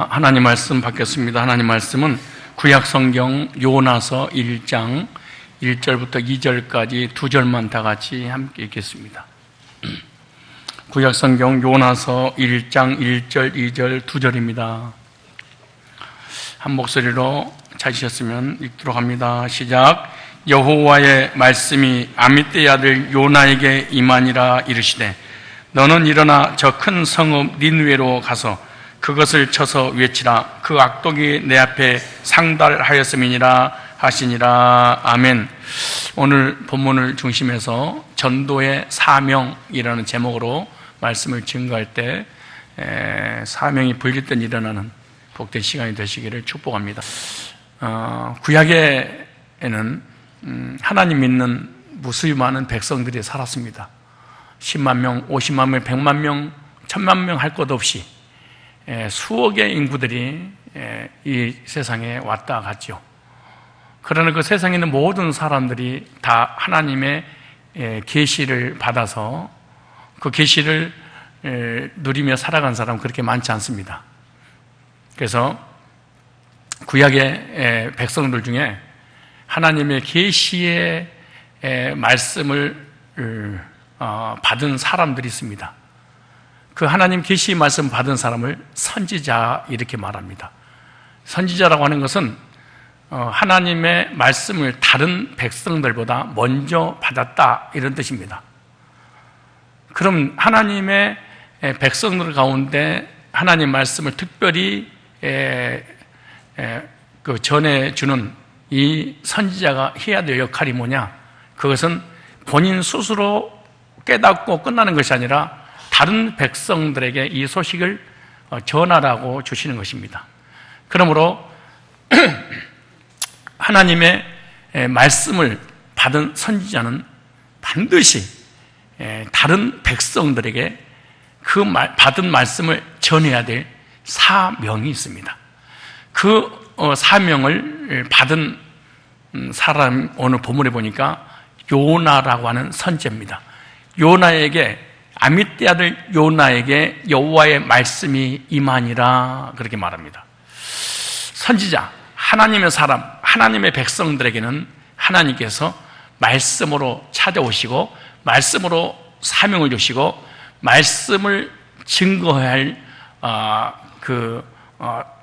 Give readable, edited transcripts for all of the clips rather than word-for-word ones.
하나님 말씀 받겠습니다. 하나님 말씀은 구약성경 요나서 1장 1절부터 2절까지 두 절만 다 같이 함께 읽겠습니다. 구약성경 요나서 1장 1절 2절 두 절입니다. 한 목소리로 찾으셨으면 읽도록 합니다. 시작. 여호와의 말씀이 아미떼의 아들 요나에게 임하니라. 이르시되 너는 일어나 저 큰 성읍 니느웨로 가서 그것을 쳐서 외치라. 그 악독이 내 앞에 상달하였음이니라 하시니라. 아멘. 오늘 본문을 중심해서 전도의 사명이라는 제목으로 말씀을 증거할 때 사명이 불릴 때 일어나는 복된 시간이 되시기를 축복합니다. 구약에는 하나님 믿는 무수히 많은 백성들이 살았습니다. 10만 명, 50만 명, 100만 명, 1000만 명 할 것 없이 수억의 인구들이 이 세상에 왔다 갔죠. 그러나 그 세상에 있는 모든 사람들이 다 하나님의 계시를 받아서 그 계시를 누리며 살아간 사람은 그렇게 많지 않습니다. 그래서 구약의 백성들 중에 하나님의 계시의 말씀을 받은 사람들이 있습니다. 그 하나님 계시 말씀 받은 사람을 선지자 이렇게 말합니다. 선지자라고 하는 것은 하나님의 말씀을 다른 백성들보다 먼저 받았다 이런 뜻입니다. 그럼 하나님의 백성들 가운데 하나님 말씀을 특별히 전해주는 이 선지자가 해야 될 역할이 뭐냐? 그것은 본인 스스로 깨닫고 끝나는 것이 아니라 다른 백성들에게 이 소식을 전하라고 주시는 것입니다. 그러므로 하나님의 말씀을 받은 선지자는 반드시 다른 백성들에게 그 받은 말씀을 전해야 될 사명이 있습니다. 그 사명을 받은 사람, 오늘 본문에 보니까 요나라고 하는 선지자입니다. 요나에게, 아미떼 아들 요나에게 여호와의 말씀이 임하니라 그렇게 말합니다. 선지자, 하나님의 사람, 하나님의 백성들에게는 하나님께서 말씀으로 찾아오시고 말씀으로 사명을 주시고 말씀을 증거할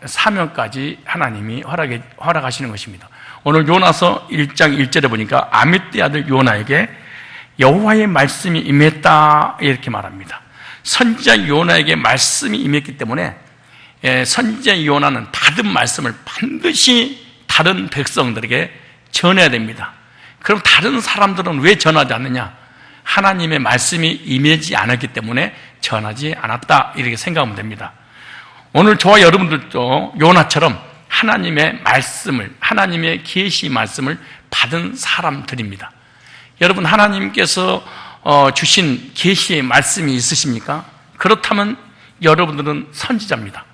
사명까지 하나님이 허락하시는 것입니다. 오늘 요나서 1장 1절에 보니까 아미떼 아들 요나에게 여호와의 말씀이 임했다 이렇게 말합니다. 선지자 요나에게 말씀이 임했기 때문에 선지자 요나는 받은 말씀을 반드시 다른 백성들에게 전해야 됩니다. 그럼 다른 사람들은 왜 전하지 않느냐? 하나님의 말씀이 임하지 않았기 때문에 전하지 않았다 이렇게 생각하면 됩니다. 오늘 저와 여러분들도 요나처럼 하나님의 말씀을, 하나님의 계시 말씀을 받은 사람들입니다. 여러분, 하나님께서 주신 계시의 말씀이 있으십니까? 그렇다면 여러분들은 선지자입니다.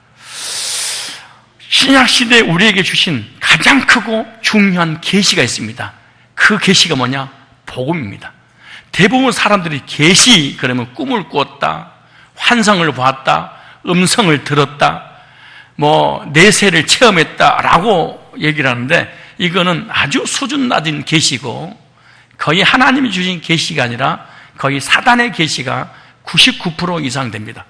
신약시대에 우리에게 주신 가장 크고 중요한 계시가 있습니다. 그 계시가 뭐냐? 복음입니다. 대부분 사람들이 계시 그러면 꿈을 꾸었다, 환상을 보았다, 음성을 들었다, 내세를 체험했다라고 얘기를 하는데 이거는 아주 수준 낮은 계시고 거의 하나님이 주신 계시가 아니라 거의 사단의 계시가 99% 이상 됩니다.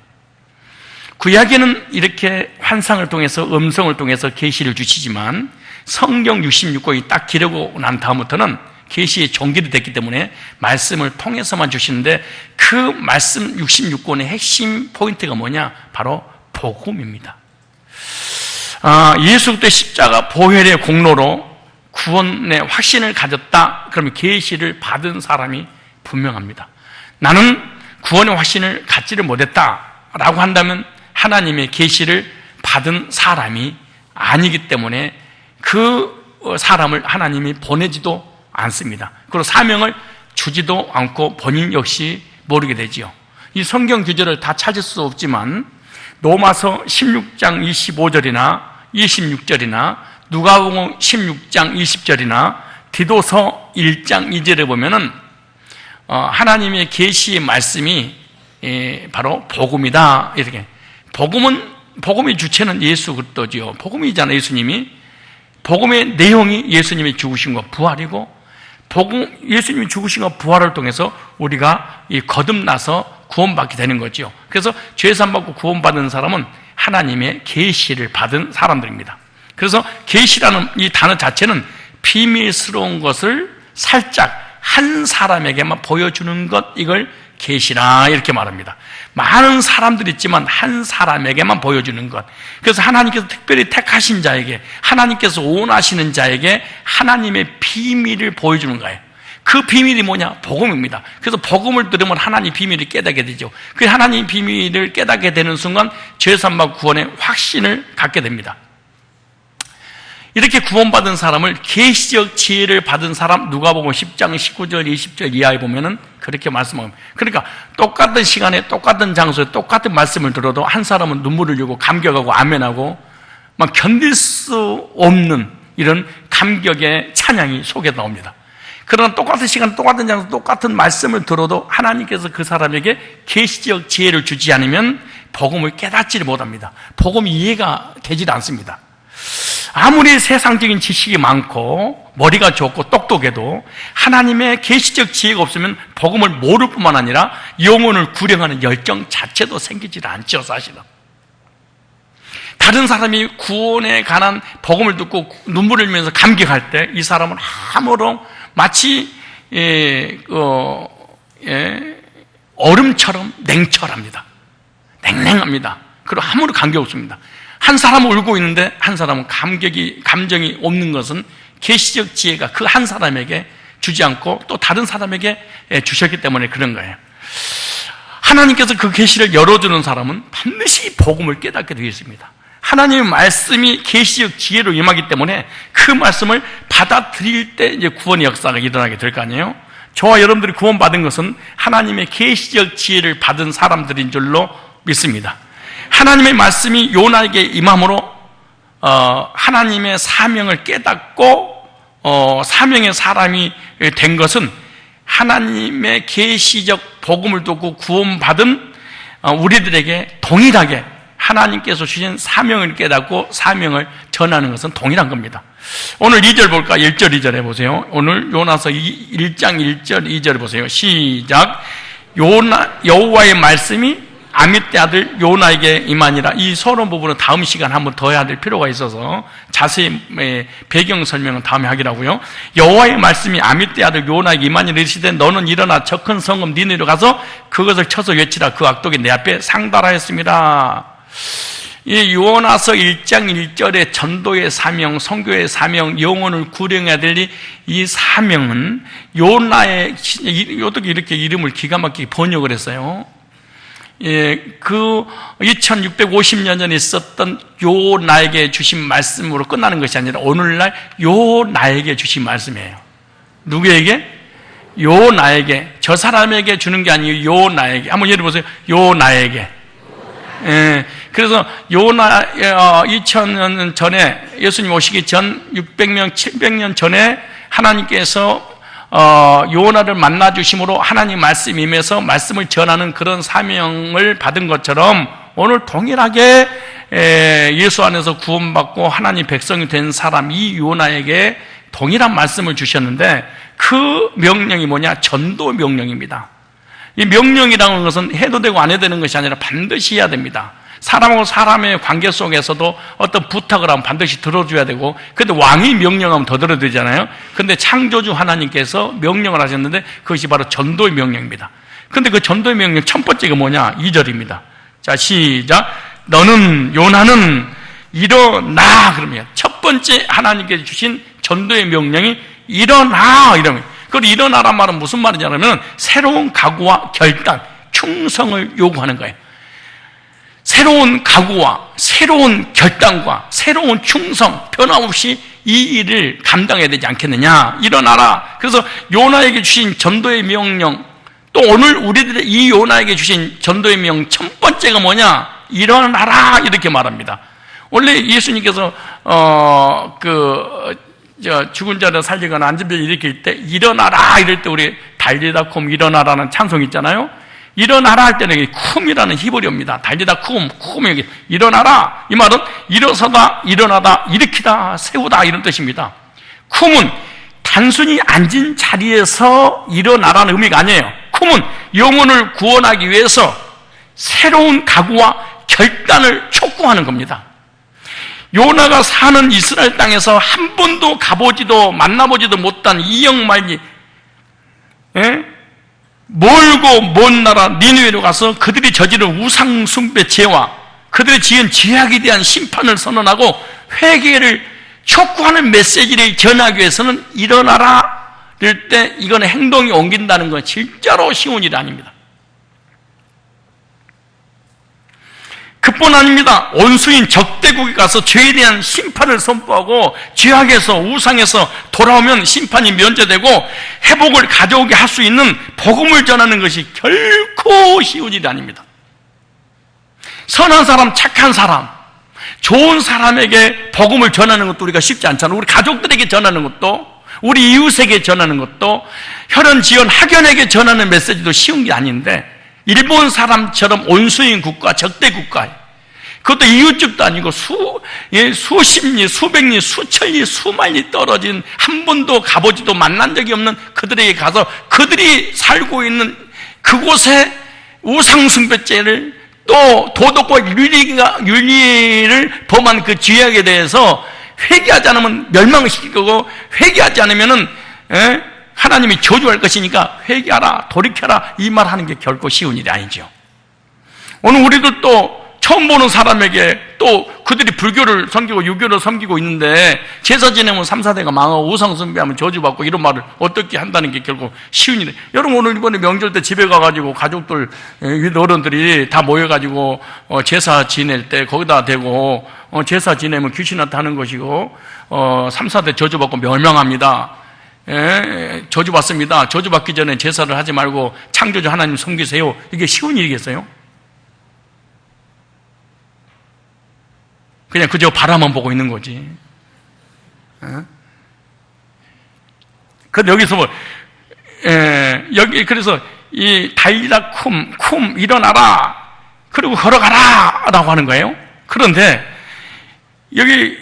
구약에는 이렇게 환상을 통해서 음성을 통해서 계시를 주시지만 성경 66권이 딱 기르고 난 다음부터는 계시의 종결이 됐기 때문에 말씀을 통해서만 주시는데 그 말씀 66권의 핵심 포인트가 뭐냐? 바로 복음입니다. 예수 그리스도의 십자가 보혈의 공로로 구원의 확신을 가졌다. 그러면 계시를 받은 사람이 분명합니다. 나는 구원의 확신을 갖지를 못했다라고 한다면 하나님의 계시를 받은 사람이 아니기 때문에 그 사람을 하나님이 보내지도 않습니다. 그리고 사명을 주지도 않고 본인 역시 모르게 되지요. 이 성경 구절을 다 찾을 수 없지만 로마서 16장 25절이나 26절이나 누가복음 16장 20절이나 디도서 1장 2절에 보면은 하나님의 계시의 말씀이 바로 복음이다. 이렇게 복음은 복음의 주체는 예수 그리스도지요. 복음이잖아요. 예수님이. 복음의 내용이 예수님의 죽으심과 부활이고, 예수님이 죽으심과 부활을 통해서 우리가 거듭나서 구원받게 되는 거죠. 그래서 죄산 받고 구원받은 사람은 하나님의 계시를 받은 사람들입니다. 그래서 계시라는 이 단어 자체는 비밀스러운 것을 살짝 한 사람에게만 보여주는 것, 이걸 계시라 이렇게 말합니다. 많은 사람들이 있지만 한 사람에게만 보여주는 것. 그래서 하나님께서 특별히 택하신 자에게, 하나님께서 원하시는 자에게 하나님의 비밀을 보여주는 거예요. 그 비밀이 뭐냐? 복음입니다. 그래서 복음을 들으면 하나님 비밀을 깨닫게 되죠. 그 하나님 비밀을 깨닫게 되는 순간 죄산받고 구원의 확신을 갖게 됩니다. 이렇게 구원받은 사람을, 계시적 지혜를 받은 사람, 누가복음 10장 19절 20절 이하에 보면은 그렇게 말씀합니다. 그러니까 똑같은 시간에 똑같은 장소에 똑같은 말씀을 들어도 한 사람은 눈물을 흘리고 감격하고 아멘하고 막 견딜 수 없는 이런 감격의 찬양이 속에 나옵니다. 그러나 똑같은 시간, 똑같은 장소, 똑같은 말씀을 들어도 하나님께서 그 사람에게 계시적 지혜를 주지 않으면 복음을 깨닫지를 못합니다. 복음이 이해가 되질 않습니다. 아무리 세상적인 지식이 많고 머리가 좋고 똑똑해도 하나님의 계시적 지혜가 없으면 복음을 모를 뿐만 아니라 영혼을 구령하는 열정 자체도 생기질 않죠, 사실은. 다른 사람이 구원에 관한 복음을 듣고 눈물을 흘리면서 감격할 때 이 사람은 아무런 마치 얼음처럼 냉철합니다. 냉랭합니다. 그리고 아무런 감격 없습니다. 한 사람은 울고 있는데 한 사람은 감정이 없는 것은 계시적 지혜가 그 한 사람에게 주지 않고 또 다른 사람에게 주셨기 때문에 그런 거예요. 하나님께서 그 계시를 열어주는 사람은 반드시 복음을 깨닫게 되어 있습니다. 하나님의 말씀이 계시적 지혜로 임하기 때문에 그 말씀을 받아들일 때 이제 구원의 역사가 일어나게 될 거 아니에요? 저와 여러분들이 구원받은 것은 하나님의 계시적 지혜를 받은 사람들인 줄로 믿습니다. 하나님의 말씀이 요나에게 임함으로 하나님의 사명을 깨닫고 사명의 사람이 된 것은 하나님의 계시적 복음을 듣고 구원받은 우리들에게 동일하게 하나님께서 주신 사명을 깨닫고 사명을 전하는 것은 동일한 겁니다. 오늘 2절 볼까? 1절 2절 해보세요. 오늘 요나서 1장 1절 2절 보세요. 시작. 여호와의 말씀이 아미떼 아들 요나에게 임하니라. 이 서론 부분은 다음 시간 한번 더 해야 될 필요가 있어서 자세히 배경 설명은 다음에 하기로 하고요. 여호와의 말씀이 아미떼 아들 요나에게 임하니라. 이르시되 너는 일어나 저 큰 성읍 니느웨로 가서 그것을 쳐서 외치라. 그 악독이 내 앞에 상달하였습니다. 이 요나서 1장 1절의 전도의 사명, 선교의 사명, 영혼을 구령해야 될 이 사명은 요나의, 어떻게 이렇게 이름을 기가 막히게 번역을 했어요. 예, 그 2650년 전에 있었던 요나에게 주신 말씀으로 끝나는 것이 아니라 오늘날 요나에게 주신 말씀이에요. 누구에게? 요나에게. 저 사람에게 주는 게 아니고 요나에게. 한번 예를 보세요. 요나에게. 예, 그래서 요나 2000년 전에 예수님 오시기 전 600년, 700년 전에 하나님께서 요나를 만나 주심으로 하나님 말씀 임해서 말씀을 전하는 그런 사명을 받은 것처럼 오늘 동일하게 예수 안에서 구원받고 하나님 백성이 된 사람 이 요나에게 동일한 말씀을 주셨는데 그 명령이 뭐냐? 전도 명령입니다. 이 명령이라는 것은 해도 되고 안 해도 되는 것이 아니라 반드시 해야 됩니다. 사람하고 사람의 관계 속에서도 어떤 부탁을 하면 반드시 들어줘야 되고, 근데 왕이 명령하면 더 들어야 되잖아요. 근데 창조주 하나님께서 명령을 하셨는데 그것이 바로 전도의 명령입니다. 근데 그 전도의 명령 첫 번째가 뭐냐? 2절입니다. 자, 시작. 너는, 요나는 일어나. 그러면 첫 번째 하나님께서 주신 전도의 명령이 일어나. 이러면. 그걸 일어나란 말은 무슨 말이냐면 새로운 각오와 결단, 충성을 요구하는 거예요. 새로운 각오와 새로운 결단과 새로운 충성, 변함없이 이 일을 감당해야 되지 않겠느냐. 일어나라. 그래서 요나에게 주신 전도의 명령, 또 오늘 우리들의 이 요나에게 주신 전도의 명령 첫 번째가 뭐냐? 일어나라. 이렇게 말합니다. 원래 예수님께서 죽은 자를 살리거나 앉은 자를 일으킬 때 일어나라 이럴 때 우리 달리다콤 일어나라는 찬송 있잖아요. 일어나라 할 때는 쿰이라는 히브리어입니다. 달리다 쿰이 여기 일어나라. 이 말은 일어서다, 일어나다, 일으키다, 세우다 이런 뜻입니다. 쿰은 단순히 앉은 자리에서 일어나라는 의미가 아니에요. 쿰은 영혼을 구원하기 위해서 새로운 각오와 결단을 촉구하는 겁니다. 요나가 사는 이스라엘 땅에서 한 번도 가보지도 만나보지도 못한 이역만이 멀고 먼 나라 니느웨로 가서 그들이 저지른 우상 숭배 죄와 그들이 지은 죄악에 대한 심판을 선언하고 회개를 촉구하는 메시지를 전하기 위해서는 일어나라 이럴 때 이거는 행동이 옮긴다는 건 진짜로 쉬운 일이 아닙니다. 그뿐 아닙니다. 원수인 적대국에 가서 죄에 대한 심판을 선포하고 죄악에서 우상에서 돌아오면 심판이 면제되고 회복을 가져오게 할 수 있는 복음을 전하는 것이 결코 쉬운 일이 아닙니다. 선한 사람, 착한 사람, 좋은 사람에게 복음을 전하는 것도 우리가 쉽지 않잖아요. 우리 가족들에게 전하는 것도, 우리 이웃에게 전하는 것도, 혈연, 지연, 학연에게 전하는 메시지도 쉬운 게 아닌데 일본 사람처럼 온수인 국가, 적대 국가, 그것도 이웃집도 아니고 수십리, 수백리, 수천리, 수만리 떨어진 한 번도 가보지도 만난 적이 없는 그들에게 가서 그들이 살고 있는 그곳에 우상숭배죄를 또 도덕과 윤리를 범한 그 죄악에 대해서 회개하지 않으면 멸망시킬 거고 회개하지 않으면은 하나님이 저주할 것이니까 회개하라, 돌이켜라 이 말 하는 게 결코 쉬운 일이 아니죠. 오늘 우리도 또 처음 보는 사람에게 또 그들이 불교를 섬기고 유교를 섬기고 있는데 제사 지내면 3, 4대가 망하고 우상 숭배하면 저주받고 이런 말을 어떻게 한다는 게 결국 쉬운 일이에요. 여러분 오늘 이번에 명절 때 집에 가가지고 가족들 어른들이 다 모여가지고 제사 지낼 때 거기다 대고 제사 지내면 귀신 나타나는 것이고 3, 4대 저주받고 멸망합니다. 저주받습니다. 저주받기 전에 제사를 하지 말고 창조주 하나님 섬기세요. 이게 쉬운 일이겠어요? 그냥 그저 바라만 보고 있는 거지. 근데 여기서 여기 그래서 이 달리다 쿰 일어나라 그리고 걸어가라 라고 하는 거예요. 그런데 여기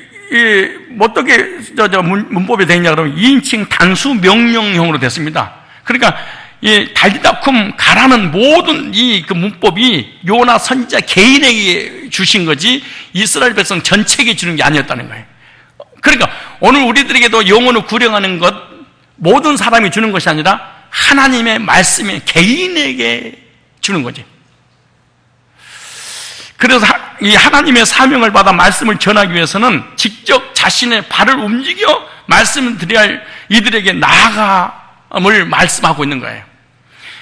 어떻게 문법이 되어 있냐 그러면 2인칭 단수 명령형으로 됐습니다. 그러니까 이 달리다 쿰 가라는 모든 이 그 문법이 요나 선지자 개인에게 주신 거지 이스라엘 백성 전체에게 주는 게 아니었다는 거예요. 그러니까 오늘 우리들에게도 영혼을 구령하는 것 모든 사람이 주는 것이 아니라 하나님의 말씀에 개인에게 주는 거지. 그래서 이 하나님의 사명을 받아 말씀을 전하기 위해서는 직접 자신의 발을 움직여 말씀을 드려야 할 이들에게 나아감을 말씀하고 있는 거예요.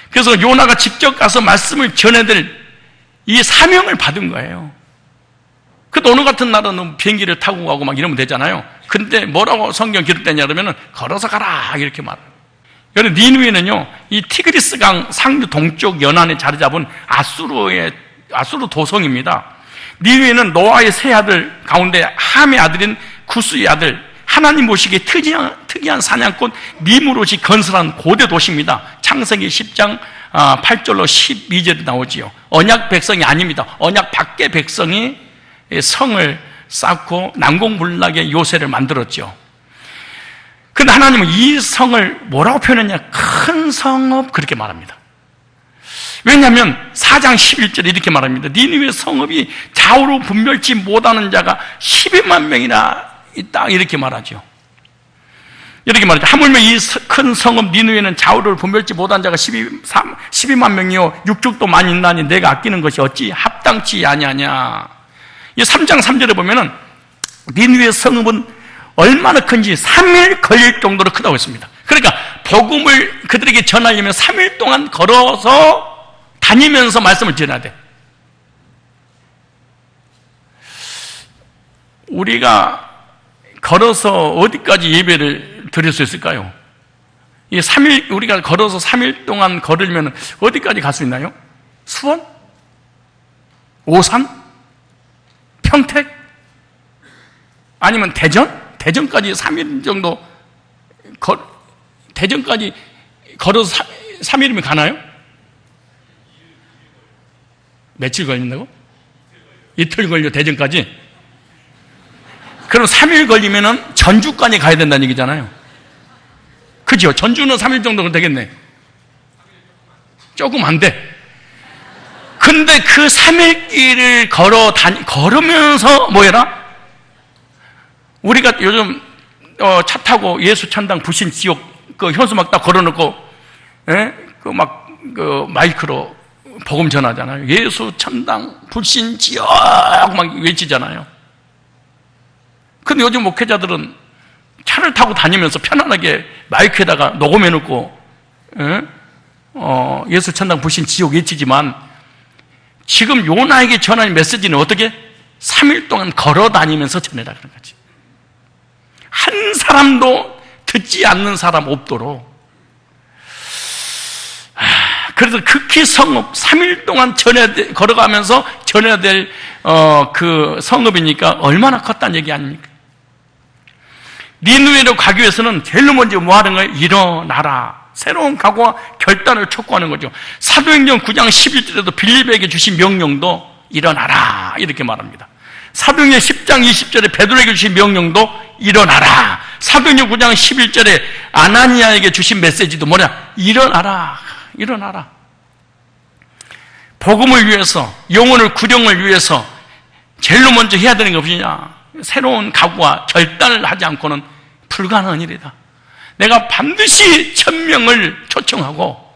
그래서 요나가 직접 가서 말씀을 전해드릴 이 사명을 받은 거예요. 그 오늘 같은 날은 비행기를 타고 가고 막 이러면 되잖아요. 근데 뭐라고 성경 기록되냐 그러면은 걸어서 가라 이렇게 말해요. 여러분 니느웨는요 이 티그리스 강 상류 동쪽 연안에 자리 잡은 아수르 도성입니다. 니느웨는 노아의 세 아들 가운데 함의 아들인 구스의 아들 하나님 보시기에 특이한 사냥꾼 니므롯이 건설한 고대 도시입니다. 창세기 10장 8절로 12절에 나오지요. 언약 백성이 아닙니다. 언약 밖의 백성이 성을 쌓고 난공불락의 요새를 만들었죠. 그런데 하나님은 이 성을 뭐라고 표현했냐? 큰 성읍 그렇게 말합니다. 왜냐하면 4장 11절에 이렇게 말합니다. 니느웨 성읍이 좌우로 분별치 못하는 자가 12만 명이나 있다 이렇게 말하죠. 이렇게 말하죠. 하물며 이 큰 성읍 니느웨는 좌우를 분별치 못한 자가 12만 명이요 육족도 많이 있나니 내가 아끼는 것이 어찌 합당치 아니하냐. 이 3장 3절에 보면은 니느웨 성읍은 얼마나 큰지 3일 걸릴 정도로 크다고 했습니다. 그러니까 복음을 그들에게 전하려면 3일 동안 걸어서 다니면서 말씀을 전해야 돼. 우리가 걸어서 어디까지 예배를 드릴 수 있을까요? 이 3일, 우리가 걸어서 3일 동안 걸으면 어디까지 갈 수 있나요? 수원? 오산? 평택? 아니면 대전? 대전까지 3일 정도, 대전까지 걸어서 3일이면 가나요? 며칠 걸린다고? 이틀 걸려, 대전까지? 그럼 3일 걸리면은 전주까지 가야 된다는 얘기잖아요. 그죠? 전주는 3일 정도는 되겠네. 조금 안 돼. 근데 그 3일 길을 걸으면서 뭐 해라? 우리가 요즘 차 타고 예수 천당 불신 지옥 그 현수막 딱 걸어놓고 그 마이크로 복음 전하잖아요. 예수 천당 불신 지옥 막 외치잖아요. 근데 요즘 목회자들은 차를 타고 다니면서 편안하게 마이크에다가 녹음해놓고 예수 천당 불신 지옥 외치지만 지금 요나에게 전하는 메시지는 어떻게? 3일 동안 걸어 다니면서 전해라 그런 거지. 한 사람도 듣지 않는 사람 없도록. 그래서 극히 성읍 3일 동안 걸어가면서 전해야 될 그 성읍이니까 얼마나 컸다는 얘기 아닙니까? 니느웨로 가기 위해서는 제일 먼저 뭐 하는 거예요? 일어나라. 새로운 각오와 결단을 촉구하는 거죠. 사도행전 9장 11절에도 빌립에게 주신 명령도 일어나라 이렇게 말합니다. 사도행전 10장 20절에 베드로에게 주신 명령도 일어나라. 사도행전 9장 11절에 아나니아에게 주신 메시지도 뭐냐? 일어나라. 일어나라. 복음을 위해서, 영혼을 구령을 위해서 제일 먼저 해야 되는 게 없느냐? 새로운 각오와 결단을 하지 않고는 불가능한 일이다. 내가 반드시 1000명을 초청하고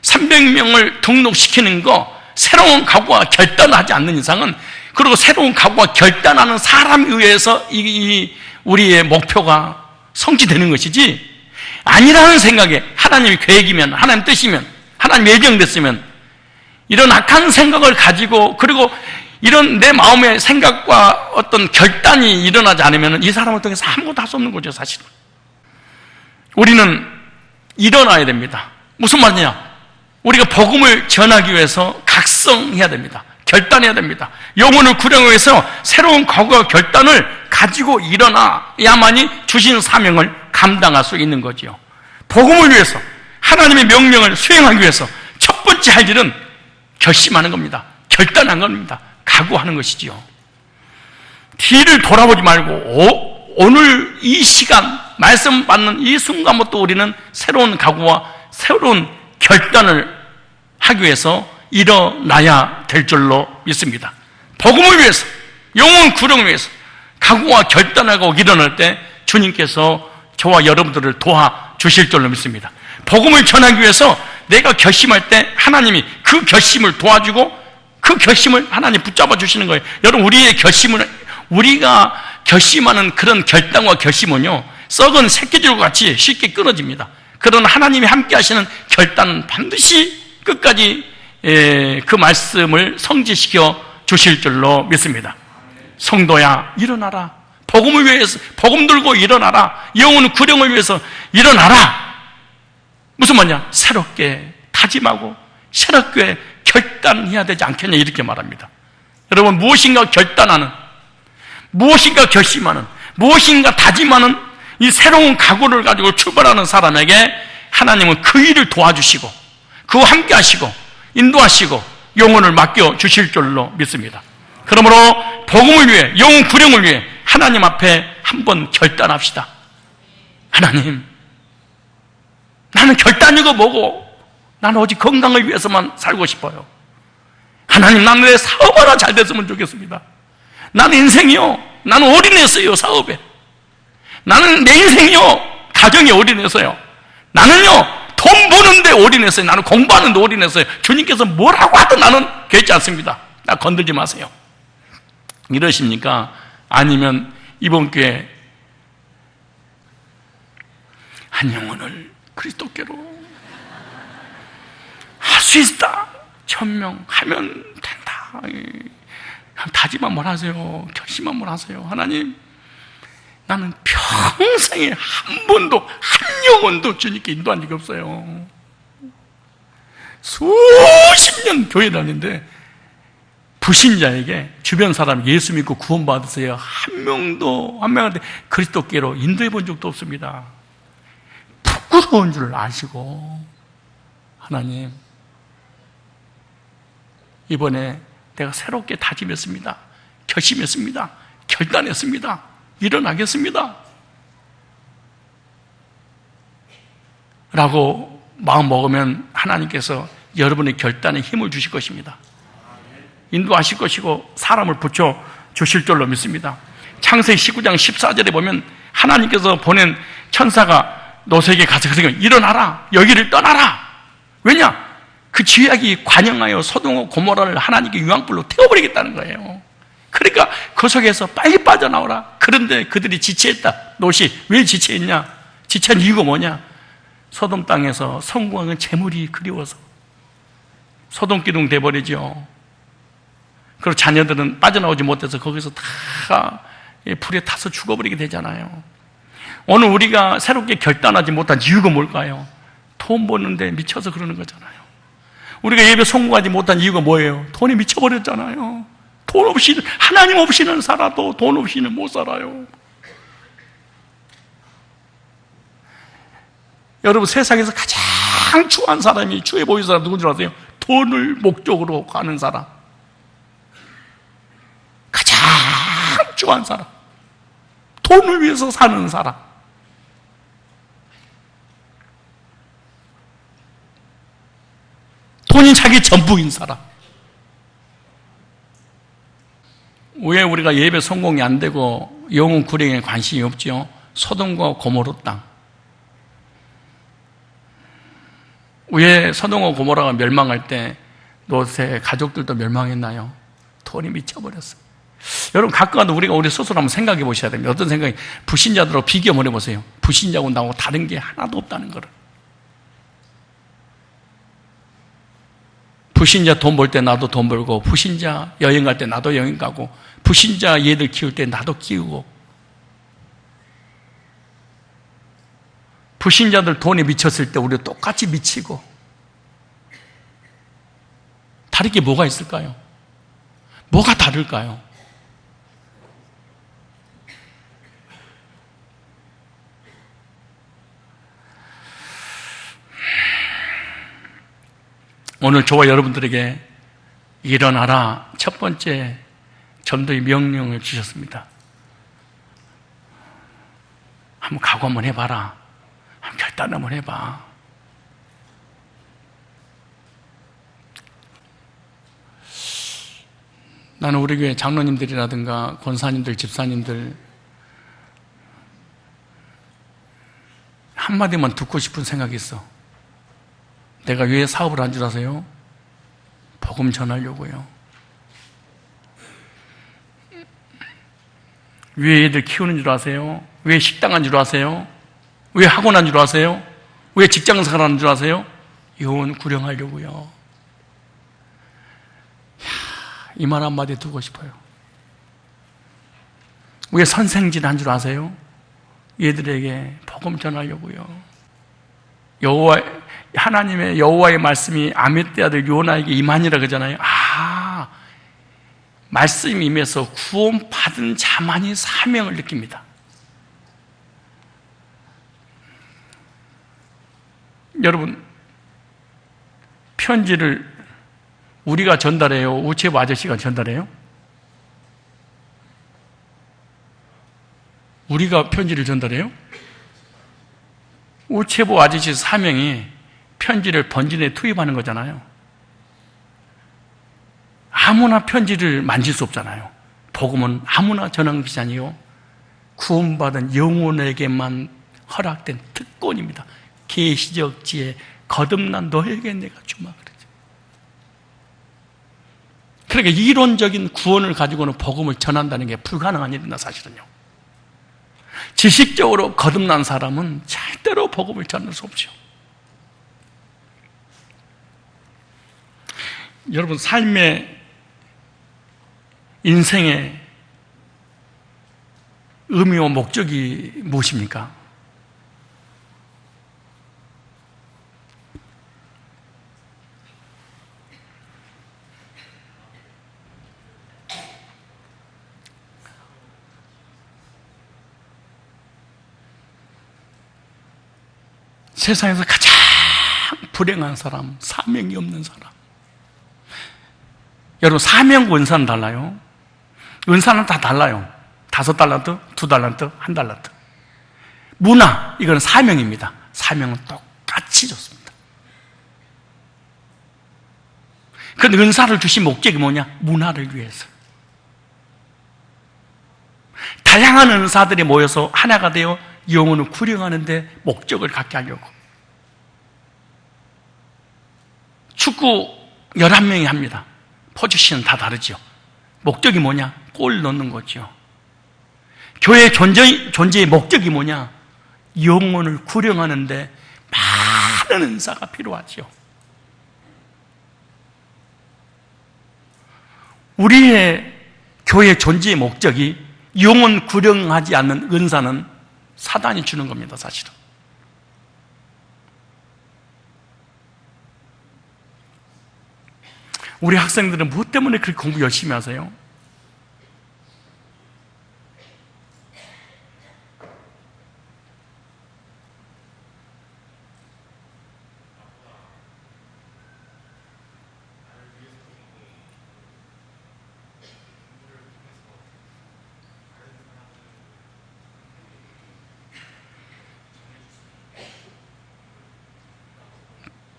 300명을 등록시키는 거, 새로운 각오와 결단을 하지 않는 이상은, 그리고 새로운 각오와 결단하는 사람에 의해서 우리의 목표가 성취되는 것이지, 아니라는 생각에, 하나님의 계획이면, 하나님 뜻이면, 하나님 예정됐으면, 이런 악한 생각을 가지고, 그리고 이런 내 마음의 생각과 어떤 결단이 일어나지 않으면 이 사람을 통해서 아무것도 할 수 없는 거죠, 사실은. 우리는 일어나야 됩니다. 무슨 말이냐? 우리가 복음을 전하기 위해서 각성해야 됩니다. 결단해야 됩니다. 영혼을 구령하기 위해서 새로운 각오와 결단을 가지고 일어나야만이 주신 사명을 감당할 수 있는 거지요. 복음을 위해서, 하나님의 명령을 수행하기 위해서 첫 번째 할 일은 결심하는 겁니다. 결단하는 겁니다. 각오하는 것이지요. 뒤를 돌아보지 말고 오늘 이 시간 말씀 받는 이 순간부터 우리는 새로운 각오와 새로운 결단을 하기 위해서 일어나야 될 줄로 믿습니다. 복음을 위해서, 영혼 구령을 위해서 각오와 결단하고 일어날 때 주님께서 저와 여러분들을 도와주실 줄로 믿습니다. 복음을 전하기 위해서 내가 결심할 때 하나님이 그 결심을 도와주고 그 결심을 하나님 붙잡아 주시는 거예요. 여러분, 우리가 결심하는 그런 결단과 결심은요, 썩은 새끼줄과 같이 쉽게 끊어집니다. 그러나 하나님이 함께 하시는 결단은 반드시 끝까지 그 말씀을 성취시켜 주실 줄로 믿습니다. 성도야, 일어나라. 복음을 위해서, 복음 들고 일어나라. 영혼의 구령을 위해서 일어나라. 무슨 말이냐? 새롭게 다짐하고 새롭게 결단해야 되지 않겠냐, 이렇게 말합니다. 여러분, 무엇인가 결단하는, 무엇인가 결심하는, 무엇인가 다짐하는 이 새로운 각오를 가지고 출발하는 사람에게 하나님은 그 일을 도와주시고 그와 함께 하시고 인도하시고 영혼을 맡겨주실 줄로 믿습니다. 그러므로 복음을 위해, 영혼 구령을 위해 하나님 앞에 한번 결단합시다. 하나님, 나는 결단이고 뭐고 나는 오직 건강을 위해서만 살고 싶어요. 하나님, 나는 내 사업 하나 잘 됐으면 좋겠습니다. 나는 인생이요, 나는 올인했어요, 사업에. 나는 내 인생이요, 가정에 올인했어요. 나는요, 돈 버는데 올인했어요. 나는 공부하는데 올인했어요. 주님께서 뭐라고 하든 나는 괴롭지 않습니다. 나 건들지 마세요. 이러십니까? 아니면 이번 기회에 한 영혼을 그리스도께로 할 수 있다. 1000명 하면 된다. 다짐만 뭘 하세요. 결심만 뭘 하세요. 하나님, 나는 평생에 한 번도, 한 영혼도 주님께 인도한 적이 없어요. 수십 년 교회 다니는데 불신자에게 주변 사람 예수 믿고 구원받으세요, 한 명한테 그리스도께로 인도해 본 적도 없습니다. 부끄러운 줄 아시고 하나님, 이번에 내가 새롭게 다짐했습니다. 결심했습니다. 결단했습니다. 일어나겠습니다. 라고 마음 먹으면 하나님께서 여러분의 결단에 힘을 주실 것입니다. 인도하실 것이고 사람을 붙여 주실 줄로 믿습니다. 창세기 19장 14절에 보면 하나님께서 보낸 천사가 노새에게 가서 일어나라, 여기를 떠나라. 왜냐? 그 죄악이 관영하여 소돔과 고모라를 하나님께 유황불로 태워버리겠다는 거예요. 그러니까 그 속에서 빨리 빠져나오라. 그런데 그들이 지체했다. 롯이 왜 지체했냐? 지체한 이유가 뭐냐? 소돔 땅에서 성공한 재물이 그리워서 소돔기둥 돼버리죠. 그리고 자녀들은 빠져나오지 못해서 거기서 다 불에 타서 죽어버리게 되잖아요. 오늘 우리가 새롭게 결단하지 못한 이유가 뭘까요? 돈 버는데 미쳐서 그러는 거잖아요. 우리가 예배 성공하지 못한 이유가 뭐예요? 돈에 미쳐버렸잖아요. 돈 없이, 하나님 없이는 살아도 돈 없이는 못 살아요. 여러분, 세상에서 가장 추한 사람이, 추해 보이는 사람 누군 줄 아세요? 돈을 목적으로 가는 사람. 가장 추한 사람. 돈을 위해서 사는 사람. 돈이 자기 전부인 사람. 왜 우리가 예배 성공이 안 되고 영혼 구령에 관심이 없죠? 소돔과 고모라 땅. 왜 소돔과 고모라가 멸망할 때 롯의 가족들도 멸망했나요? 돈이 미쳐버렸어요. 여러분, 가끔가다 우리가 우리 스스로 한번 생각해 보셔야 됩니다. 어떤 생각이? 불신자들하고 비교 한번 해보세요. 불신자하고 나하고 다른 게 하나도 없다는 거를. 불신자 돈 벌 때 나도 돈 벌고, 불신자 여행 갈 때 나도 여행 가고, 불신자 얘들 키울 때 나도 키우고, 불신자들 돈에 미쳤을 때 우리도 똑같이 미치고, 다를 게 뭐가 있을까요? 뭐가 다를까요? 오늘 저와 여러분들에게 일어나라 첫 번째 전도의 명령을 주셨습니다. 한번 각오 한번 해봐라. 한번 결단 한번 해봐. 나는 우리 교회 장로님들이라든가 권사님들, 집사님들 한마디만 듣고 싶은 생각이 있어. 내가 왜 사업을 한 줄 아세요? 복음 전하려고요. 왜 애들 키우는 줄 아세요? 왜 식당 한 줄 아세요? 왜 학원 한 줄 아세요? 왜 직장 생활하는 줄 아세요? 영혼 구령하려고요. 이 말 한마디 두고 싶어요. 왜 선생질 한 줄 아세요? 얘들에게 복음 전하려고요. 하나님의 여호와의 말씀이 아미떼 아들 요나에게 임하니라 그러잖아요. 말씀이 임해서 구원받은 자만이 사명을 느낍니다. 여러분, 편지를 우리가 전달해요? 우체부 아저씨가 전달해요? 우리가 편지를 전달해요? 우체부 아저씨 사명이 편지를 번진에 투입하는 거잖아요. 아무나 편지를 만질 수 없잖아요. 복음은 아무나 전하는 것이 아니요, 구원받은 영혼에게만 허락된 특권입니다. 계시적 지혜, 거듭난 너에게 내가 주마 그러죠. 그러니까 이론적인 구원을 가지고는 복음을 전한다는 게 불가능한 일이다, 사실은요. 지식적으로 거듭난 사람은 절대로 복음을 전할 수 없죠. 여러분, 삶의 인생의 의미와 목적이 무엇입니까? 세상에서 가장 불행한 사람, 사명이 없는 사람, 여러분, 사명과 은사는 달라요. 은사는 다 달라요. 5달란트, 2달란트, 1달란트. 문화, 이거는 사명입니다. 사명은 똑같이 좋습니다. 그런데 은사를 주신 목적이 뭐냐? 문화를 위해서. 다양한 은사들이 모여서 하나가 되어 영혼을 구령하는데 목적을 갖게 하려고. 축구 11명이 합니다. 포지션은 다 다르죠. 목적이 뭐냐? 골 넣는 거죠. 교회의 존재의 목적이 뭐냐? 영혼을 구령하는데 많은 은사가 필요하죠. 우리의 교회의 존재의 목적이 영혼 구령하지 않는 은사는 사단이 주는 겁니다, 사실은. 우리 학생들은 무엇 때문에 그렇게 공부 열심히 하세요?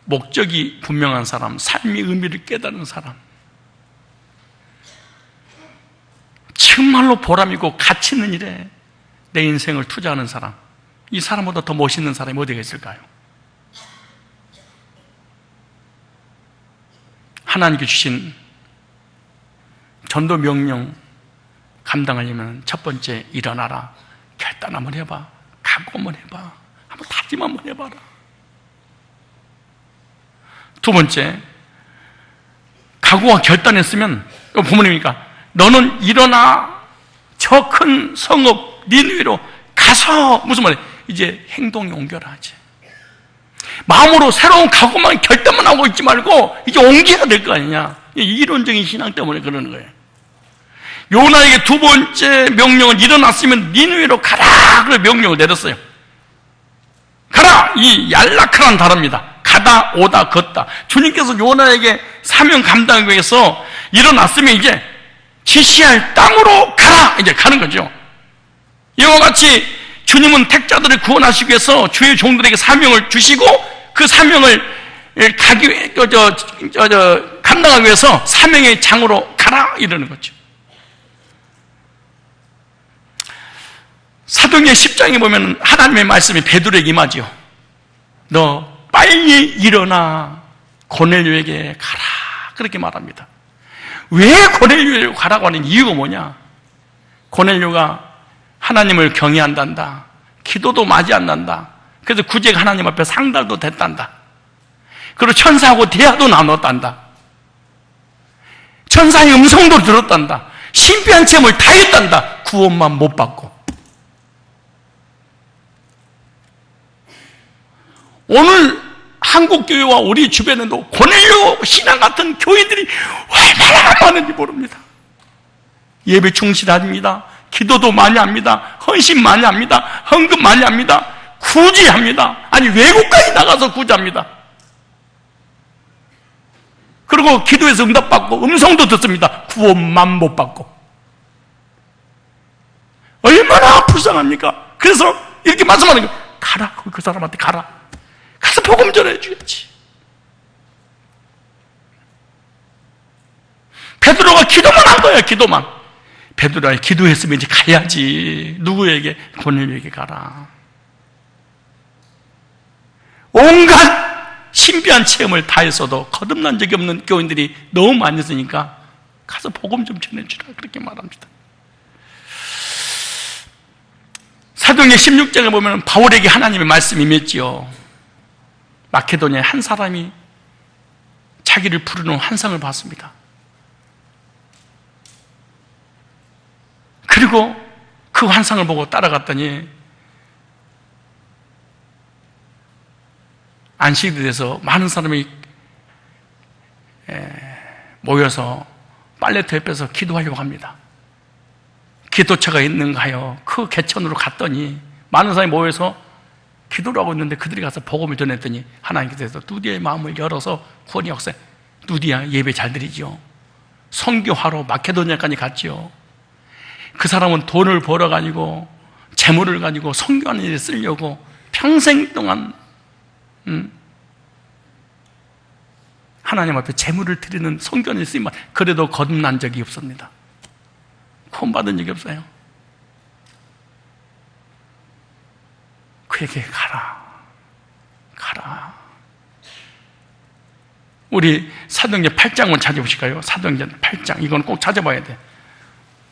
목적이 분명한 사람, 삶의 의미를 깨달은 사람, 정말로 보람이고 가치 있는 일에 내 인생을 투자하는 사람, 이 사람보다 더 멋있는 사람이 어디가 있을까요? 하나님께 주신 전도 명령 감당하려면 첫 번째, 일어나라. 결단 한번 해봐. 각오 한번 해봐. 한번 다짐 한번 해봐라. 두 번째, 각오와 결단했으면, 부모님이니까 너는 일어나 저 큰 성읍 니느웨로 가서, 무슨 말이야? 이제 행동에 옮겨라 하지. 마음으로 새로운 각오만 결단만 하고 있지 말고 이제 옮겨야 될 거 아니냐. 이론적인 신앙 때문에 그러는 거예요. 요나에게 두 번째 명령은 일어났으면 니느웨로 가라. 그래 명령을 내렸어요. 가라. 이 얄라크란 단어입니다. 가다, 오다, 걷다. 주님께서 요나에게 사명 감당하기 위해서 일어났으면 이제 지시할 땅으로 가라! 이제 가는 거죠. 이와 같이 주님은 택자들을 구원하시기 위해서 주의 종들에게 사명을 주시고 그 사명을 감당하기 위해서 사명의 장으로 가라! 이러는 거죠. 사도행전 10장에 보면 하나님의 말씀이 베드로에게 임하죠. 너 빨리 일어나 고넬료에게 가라. 그렇게 말합니다. 왜 고넬료에게 가라고 하는 이유가 뭐냐? 고넬료가 하나님을 경외한단다. 기도도 맞이한단다. 그래서 구제가 하나님 앞에 상달도 됐단다. 그리고 천사하고 대화도 나눴단다. 천사의 음성도 들었단다. 신비한 체험을 다 했단다. 구원만 못 받고. 오늘 한국교회와 우리 주변에도 고넬료 신앙 같은 교회들이 얼마나 많은지 모릅니다. 예배 충실합니다. 기도도 많이 합니다. 헌신 많이 합니다. 헌금 많이 합니다. 구제합니다. 아니 외국까지 나가서 구제합니다. 그리고 기도해서 응답받고 음성도 듣습니다. 구원만 못 받고. 얼마나 불쌍합니까? 그래서 이렇게 말씀하는 거예요. 가라. 그 사람한테 가라. 가서 복음 전해줘야지. 베드로가 기도만 한 거야, 기도만. 베드로가 기도했으면 이제 가야지. 누구에게? 고넬료에게 가라. 온갖 신비한 체험을 다 했어도 거듭난 적이 없는 교인들이 너무 많이 있으니까 가서 복음 좀 전해주라. 그렇게 말합니다. 사도행전 16장에 보면 바울에게 하나님의 말씀이 임했지요. 마케도니아의 한 사람이 자기를 부르는 환상을 봤습니다. 그리고 그 환상을 보고 따라갔더니 안식일에서 많은 사람이 모여서 빨래터 옆에서 기도하려고 합니다. 기도처가 있는가 하여 그 개천으로 갔더니 많은 사람이 모여서 기도를 하고 있는데 그들이 가서 복음을 전했더니 하나님께서 누디의 마음을 열어서 구원의 역사. 누디야 예배 잘 드리죠. 선교하러 마케도니아까지 갔지요. 그 사람은 돈을 벌어가지고 재물을 가지고 선교하는 일에 쓰려고 평생 동안 하나님 앞에 재물을 드리는 선교하는 일에 쓰지만 그래도 거듭난 적이 없습니다. 구원받은 적이 없어요. 그에게 가라. 우리 사도행전 8장을 찾아보실까요? 사도행전 8장. 이건 꼭 찾아봐야 돼.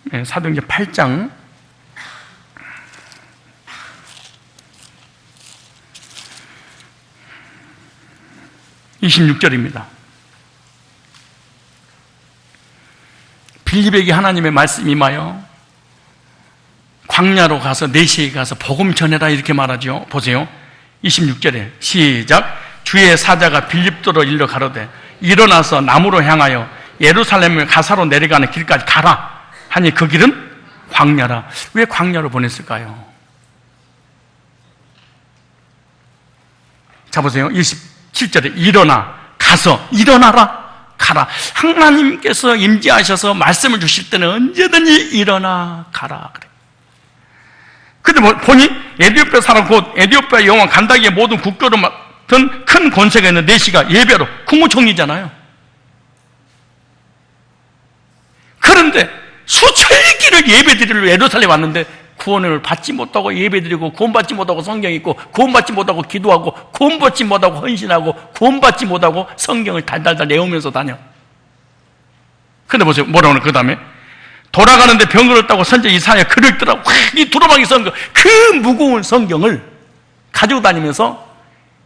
네, 사도행전 8장. 26절입니다. 빌립에게 하나님의 말씀이 임하여 광야로 가서 4시에 가서 복음 전해라 이렇게 말하죠. 보세요. 26절에 시작. 주의 사자가 빌립도로 일러 가로되 일어나서 남으로 향하여 예루살렘을 가사로 내려가는 길까지 가라 하니 그 길은 광야라. 왜 광야로 보냈을까요? 자 보세요. 27절에 일어나라 가라. 하나님께서 임재하셔서 말씀을 주실 때는 언제든지 일어나 가라 그래. 근데 보니 에디오피아 사람 곧 에디오피아 여왕 간다기의 모든 국교를 맡은 큰 권세가 있는 내시가 예배로 국무총리잖아요. 그런데 수천리 길을 예배드리러 예루살렘 왔는데 구원을 받지 못하고 예배드리고 구원받지 못하고 성경 읽고 구원받지 못하고 기도하고 구원받지 못하고 헌신하고 구원받지 못하고 성경을 달달달 내오면서 다녀. 근데 보세요. 뭐라고 하는 그 다음에 돌아가는데 병 걸었다고 선지자 이사야 글을 읽더라고. 이 두루마기 성경, 그 무거운 성경을 가지고 다니면서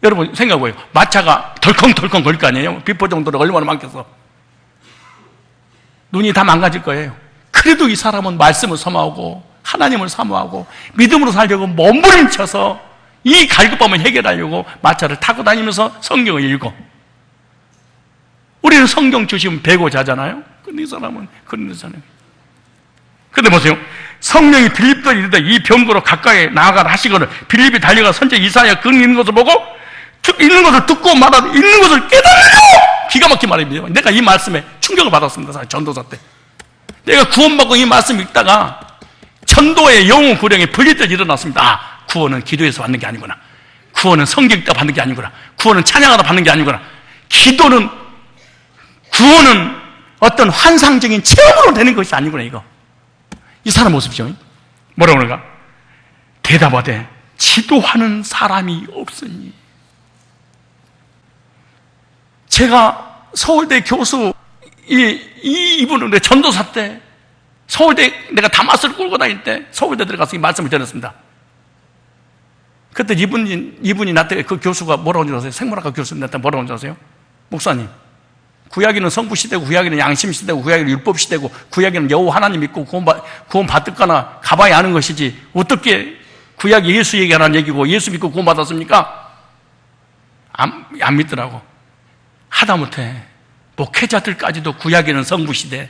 여러분 생각해봐요. 마차가 덜컹덜컹 거릴 거 아니에요? 비포 정도로 얼마나 많겠어. 눈이 다 망가질 거예요. 그래도 이 사람은 말씀을 사모하고 하나님을 사모하고 믿음으로 살려고 몸부림쳐서 이 갈급함을 해결하려고 마차를 타고 다니면서 성경을 읽어. 우리는 성경 주시면 배고 자잖아요. 근데 이 사람은 그런 데잖아요. 근데 보세요. 성령이 빌립도 이르되 이 병거로 가까이 나아가라 하시거늘 빌립이 달려가 선지자 이사야 글 읽는 것을 보고 읽는 것을 듣고 말하되 읽는 것을 깨달으려. 기가 막힌 말입니다. 내가 이 말씀에 충격을 받았습니다. 전도사 때 내가 구원받고 이 말씀 읽다가 전도의 영웅 구령에 분리들 일어났습니다. 아, 구원은 기도에서 받는 게 아니구나. 구원은 성경 읽다 받는 게 아니구나. 구원은 찬양하다 받는 게 아니구나. 구원은 어떤 환상적인 체험으로 되는 것이 아니구나. 이거 이 사람 모습이죠. 뭐라고 그러는가? 대답하되 지도하는 사람이 없으니. 제가 서울대 교수 이분은 내 전도사 때 서울대 내가 다마스를 끌고 다닐 때 서울대 들어가서 이 말씀을 드렸습니다. 그때 이분이 나한테 그 교수가 뭐라고 하는지 아세요? 생물학과 교수님 나한테 뭐라고 하는지 아세요? 목사님, 구약에는 성부 시대고 구약에는 양심 시대고 구약에는 율법 시대고 구약에는 여호와 하나님 믿고 구원 받을까나 가봐야 하는 것이지 어떻게 구약이 예수 얘기하라는 얘기고 예수 믿고 구원 받았습니까? 안 믿더라고. 하다못해 목회자들까지도 구약에는 성부 시대,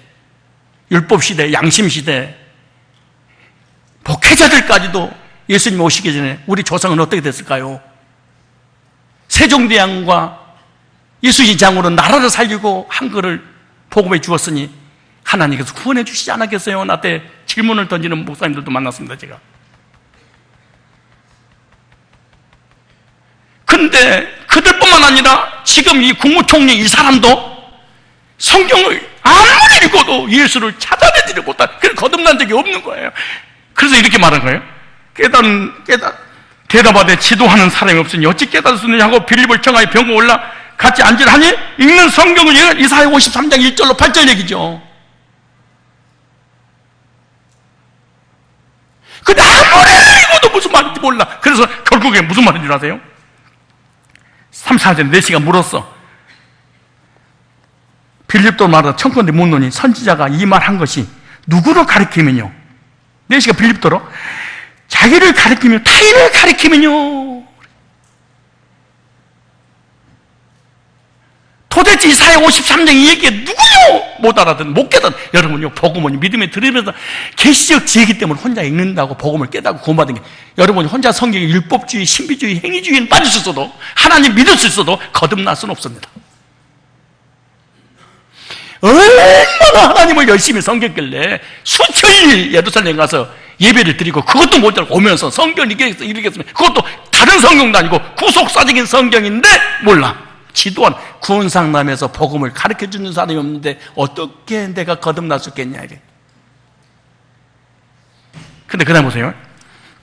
율법 시대, 양심 시대, 목회자들까지도 예수님 오시기 전에 우리 조상은 어떻게 됐을까요? 세종대왕과 예수의 장으로 나라를 살리고 한글을 복음해 주었으니 하나님께서 구원해 주시지 않았겠어요? 나한테 질문을 던지는 목사님들도 만났습니다. 제가. 근데 그들뿐만 아니라 지금 이 국무총리 이 사람도 성경을 아무리 읽어도 예수를 찾아내지를 못한, 그래서 거듭난 적이 없는 거예요. 그래서 이렇게 말한 거예요. 대답하되 지도하는 사람이 없으니 어찌 깨달을 수 있느냐 하고 빌립을 청하여 병거 올라 같이 앉으라니 읽는 성경을 이사야 53장 1절로 8절 얘기죠. 근데 아무리 읽어도 무슨 말인지 몰라. 그래서 결국에 무슨 말인지 아세요? 3, 4절 4시가 물었어. 빌립도 말하다 청컨대 묻노니 선지자가 이 말 한 것이 누구를 가리키면요? 4시가 빌립도로 자기를 가리키며 타인을 가리키면요. 도대체 이사야 53장 이 얘기가 누구요? 못 알아듣는, 못 깨닫는. 여러분요, 복음은 믿음에 들으면서 계시적 지혜이기 때문에 혼자 읽는다고 복음을 깨닫고 구원받은 게, 여러분이 혼자 성경에 율법주의, 신비주의, 행위주의에 빠질 수 있어도, 하나님 믿을 수 있어도 거듭날 수는 없습니다. 얼마나 하나님을 열심히 섬겼길래 수천일 예루살렘 가서 예배를 드리고 그것도 모자라고 오면서 성경 읽겠으면 그것도 다른 성경도 아니고 구속사적인 성경인데 몰라. 지도한 구원상담에서 복음을 가르쳐주는 사람이 없는데 어떻게 내가 거듭날 수 있겠냐 이게. 근데 그 다음 보세요.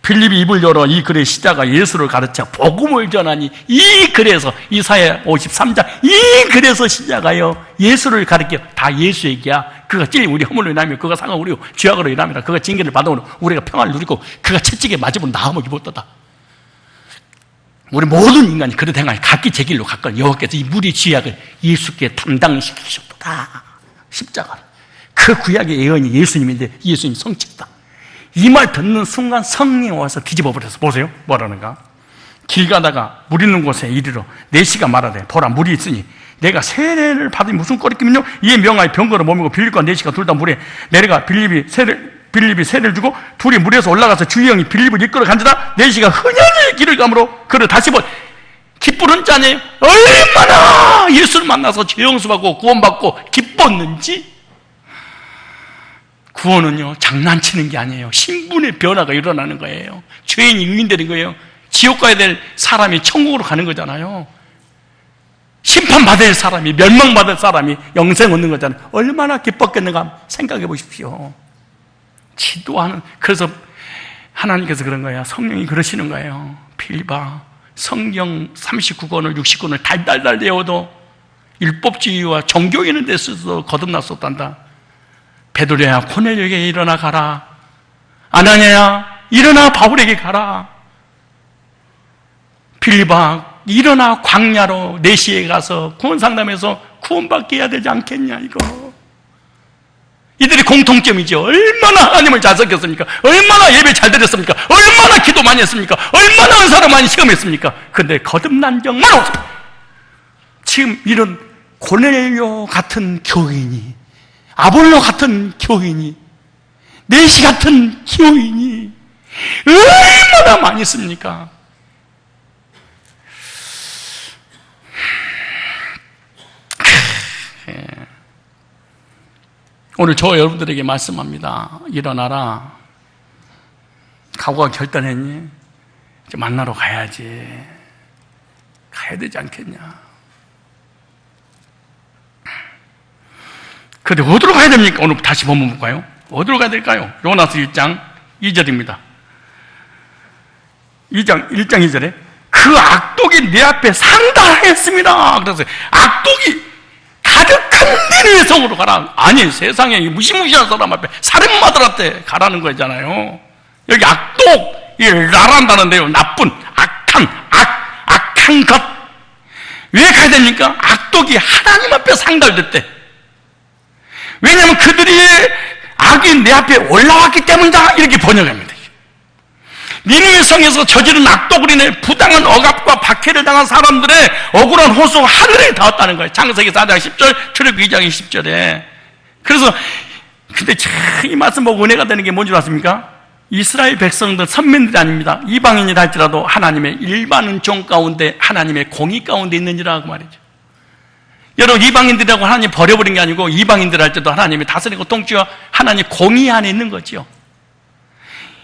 빌립이 입을 열어 이 글의 시작가 예수를 가르쳐 복음을 전하니 이 글에서 이사야 53장 이 글에서 시작하여 예수를 가르쳐. 다 예수 얘기야. 그가 찔리 우리 허물로 인하며 그가 상을 우리고 죄악으로 인하며 그가 징계를 받아오는 우리가 평안을 누리고 그가 채찍에 맞으면 나음을 입었다. 우리 모든 인간이 그릇 행하여 각기 제 길로 갔건 여호와께서 이 무리 죄악을 예수께 담당시키셨다. 십자가를. 그 구약의 예언이 예수님인데 예수님 성취했다. 이 말 듣는 순간 성령이 와서 뒤집어 버려서 보세요. 뭐라는가? 길 가다가 물 있는 곳에 이르러 내시가 말하되 보라 물이 있으니 내가 세례를 받으니 무슨 꺼리낌이뇨? 이에 명하여 병거를 몸이고 빌립과 내시가 둘 다 물에 내려가 빌립이 세례를 주고 둘이 물에서 올라가서 주의 영이 빌립을 이끌어 간지라. 내시가 흔연히 길을 가므로 그를 다시 기쁘는 자니 얼마나 예수를 만나서 죄 용서받고 구원받고 기뻤는지. 구원은요 장난치는 게 아니에요. 신분의 변화가 일어나는 거예요. 죄인이 의인되는 거예요. 지옥 가야 될 사람이 천국으로 가는 거잖아요. 심판받을 사람이, 멸망받을 사람이 영생 얻는 거잖아요. 얼마나 기뻤겠는가 생각해 보십시오. 지도하는. 그래서 하나님께서 그런 거예요. 성령이 그러시는 거예요. 빌립아, 성경 39권을 60권을 달달달 외워도 율법주의와 종교인은 됐어도 거듭날 수 없단다. 베드로야 코넬료에게 일어나 가라. 아나니아야 일어나 바울에게 가라. 빌립아 일어나 광야로 내시에 가서 구원상담에서 구원받게 해야 되지 않겠냐 이거. 이들의 공통점이죠. 얼마나 하나님을 잘 섬겼습니까? 얼마나 예배 잘 드렸습니까? 얼마나 기도 많이 했습니까? 얼마나 은사를 많이 시험했습니까? 근데 거듭난 적만 없어요. 지금 이런 고넬료 같은 교인이, 아볼로 같은 교인이, 내시 같은 교인이 얼마나 많이 있습니까? 오늘 저 여러분들에게 말씀합니다. 일어나라. 각오가 결단했니? 이제 만나러 가야지. 가야 되지 않겠냐? 근데 어디로 가야 됩니까? 오늘 다시 본문 볼까요? 어디로 가야 될까요? 요나서 1장 2절입니다. 1장 2절에 그 악독이 내 앞에 상달했습니다. 그래서 악독이 가득한 니느웨 성으로 가라. 아니, 세상에 무시무시한 사람 앞에 살인마들한테 가라는 거잖아요. 여기 악독, 이 라란다는데요. 나쁜, 악한 것. 왜 가야 됩니까? 악독이 하나님 앞에 상달됐대. 왜냐하면 그들이 악이 내 앞에 올라왔기 때문이다. 이렇게 번역합니다. 니느웨 성에서 저지른 악독으로 인해 부당한 억압과 박해를 당한 사람들의 억울한 호소가 하늘에 닿았다는 거예요. 창세기 4장 10절, 출애굽기 2장 10절에. 그래서 근데 참 이 말씀 보고 은혜가 되는 게 뭔지 아십니까? 이스라엘 백성들 선민들이 아닙니다. 이방인이라 할지라도 하나님의 일반 은총 가운데 하나님의 공의 가운데 있는지라고 말이죠. 여러분, 이방인들이라고 하나님 버려버린 게 아니고 이방인들 할 때도 하나님의 다스리고 통치와 하나님 공의 안에 있는 거죠.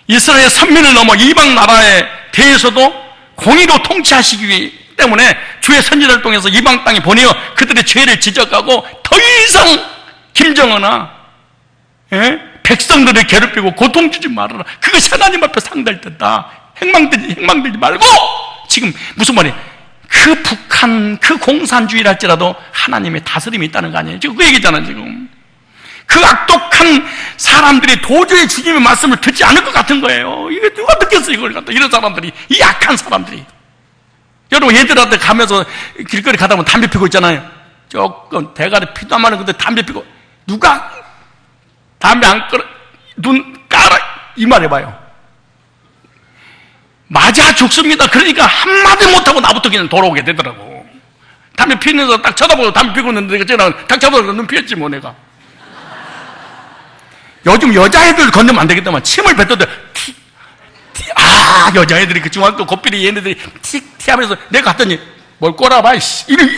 이스라엘 선민을 넘어 이방 나라에 대해서도 공의로 통치하시기 때문에 주의 선지자를 통해서 이방 땅에 보내어 그들의 죄를 지적하고 더 이상 김정은아 백성들을 괴롭히고 고통 주지 말아라. 그것이 하나님 앞에 상달됐다. 행망들지 말고. 지금 무슨 말이에요? 그 북한, 그 공산주의를 할지라도 하나님의 다스림이 있다는 거 아니에요? 지금 그 얘기잖아 지금. 그 악독한 사람들이 도저히 주님의 말씀을 듣지 않을 것 같은 거예요. 이게 누가 듣겠어요, 이걸 갖다. 이런 사람들이, 이 약한 사람들이. 여러분, 얘들한테 가면서 길거리 가다 보면 담배 피고 있잖아요. 조금 대가리 피도 안 마는 건데 담배 피고, 누가 담배 안 끌어, 눈 깔아, 이 말 해봐요. 맞아 죽습니다. 그러니까 한마디 못하고 나부터 그냥 돌아오게 되더라고. 담배 피면서 딱 쳐다보고 담배 피고 있는데, 내가 딱 쳐다보고 눈 피했지, 뭐, 내가. 요즘 여자애들 건드면 안 되겠다만 침을 뱉어도 여자애들이 그 중학교 고삐리 얘네들이 티 하면서 내가 갔더니 뭘 꼬라봐 이씨 이런.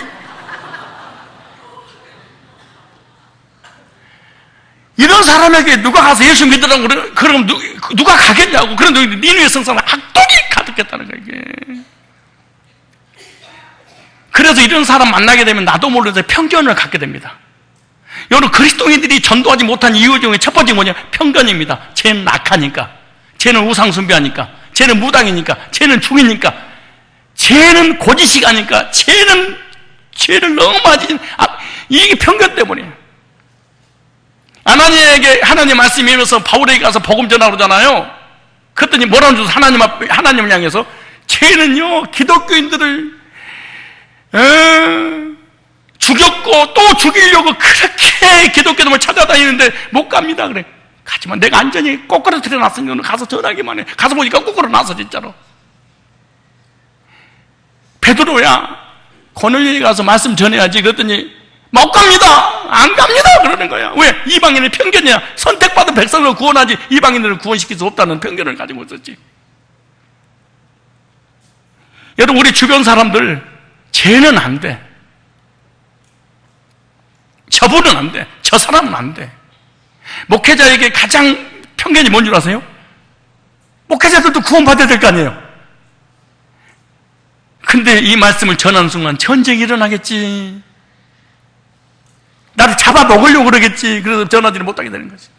이런 사람에게 누가 가서 예수 믿으라고 그러면 누가 가겠냐고. 그런데 니느웨 성산은 악독이 가득했다는 거예요, 이게. 그래서 이런 사람 만나게 되면 나도 모르게 편견을 갖게 됩니다. 여러분, 그리스도인들이 전도하지 못한 이유 중에 첫 번째 뭐냐? 편견입니다. 쟤는 악하니까, 쟤는 우상숭배하니까, 쟤는 무당이니까, 쟤는 죽이니까, 쟤는 고지식하니까, 쟤는 죄를 너무 많이, 이게 편견 때문이에요. 아나니에게 하나님 말씀이 임해서 바울에게 가서 복음 전하러 그러잖아요. 그랬더니 뭐라는 줄 하나님을 향해서 쟤는요 기독교인들을 죽였고 또 죽이려고 그렇게 기독교dom을 찾아다니는데 못 갑니다. 그래. 하지만 내가 안전히 꼬꾸로 들여놨으면 가서 전하기만 해. 가서 보니까 꼬꾸로 나서 진짜로. 베드로야, 고넬료에 가서 말씀 전해야지. 그랬더니 못 갑니다. 안 갑니다. 그러는 거야. 왜? 이방인의 편견이야. 선택받은 백성을 구원하지 이방인들을 구원시킬 수 없다는 편견을 가지고 있었지. 여러분, 우리 주변 사람들 쟤는 안 돼, 저분은 안 돼, 저 사람은 안 돼. 목회자에게 가장 편견이 뭔 줄 아세요? 목회자들도 구원받아야 될 거 아니에요. 근데 이 말씀을 전하는 순간 전쟁이 일어나겠지, 나를 잡아먹으려고 그러겠지. 그래서 전하지를 못하게 되는 거지.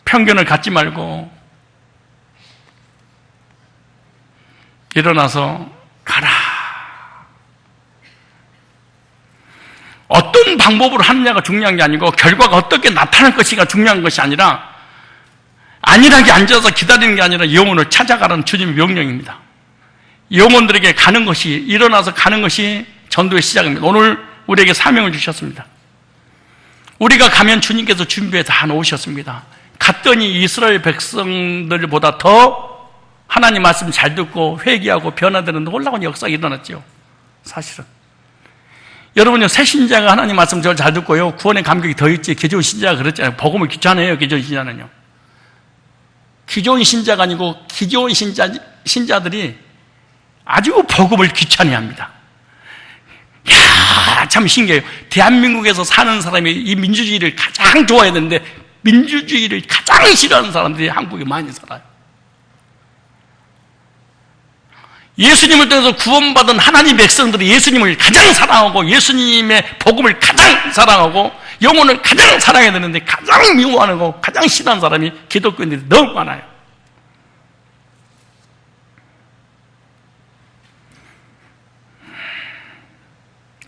편견을 갖지 말고 일어나서 가라. 어떤 방법으로 하느냐가 중요한 게 아니고 결과가 어떻게 나타날 것이가 중요한 것이 아니라, 안일하게 앉아서 기다리는 게 아니라 영혼을 찾아가라는 주님의 명령입니다. 영혼들에게 가는 것이, 일어나서 가는 것이 전도의 시작입니다. 오늘 우리에게 사명을 주셨습니다. 우리가 가면 주님께서 준비해 다 놓으셨습니다. 갔더니 이스라엘 백성들보다 더 하나님 말씀 잘 듣고 회개하고 변화되는 놀라운 역사가 일어났죠. 사실은 여러분요, 새 신자가 하나님 말씀 잘 듣고요, 구원의 감격이 더 있지. 기존 신자가 그랬잖아요. 복음을 귀찮아해요. 기존 신자는요. 기존 신자가 아니고 기존 신자들이 아주 복음을 귀찮아합니다. 이야, 참 신기해요. 대한민국에서 사는 사람이 이 민주주의를 가장 좋아해야 되는데 민주주의를 가장 싫어하는 사람들이 한국에 많이 살아요. 예수님을 통해서 구원받은 하나님 백성들이 예수님을 가장 사랑하고 예수님의 복음을 가장 사랑하고 영혼을 가장 사랑해야 되는데 가장 미워하는 거, 가장 싫어하는 사람이 기독교인들이 너무 많아요.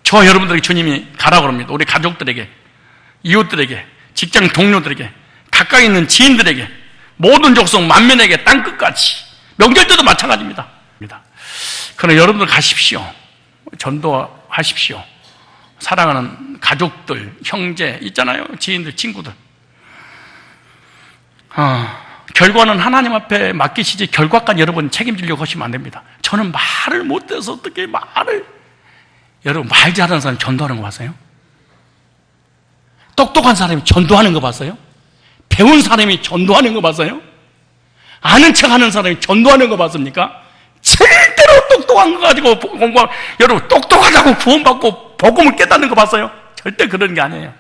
저 여러분들에게 주님이 가라고 합니다. 우리 가족들에게, 이웃들에게, 직장 동료들에게, 가까이 있는 지인들에게, 모든 족속 만민에게 땅끝까지, 명절 때도 마찬가지입니다. 그러나 여러분들 가십시오. 전도하십시오. 사랑하는 가족들, 형제 있잖아요. 지인들, 친구들. 결과는 하나님 앞에 맡기시지 결과까지 여러분 책임지려고 하시면 안 됩니다. 저는 말을 못해서 어떻게 말을, 여러분 말 잘하는 사람이 전도하는 거 봤어요? 똑똑한 사람이 전도하는 거 봤어요? 배운 사람이 전도하는 거 봤어요? 아는 척하는 사람이 전도하는 거 봤습니까? 절대로 똑똑한 거 가지고 공부하고, 여러분 똑똑하다고 구원받고 복음을 깨닫는 거 봤어요? 절대 그런 게 아니에요.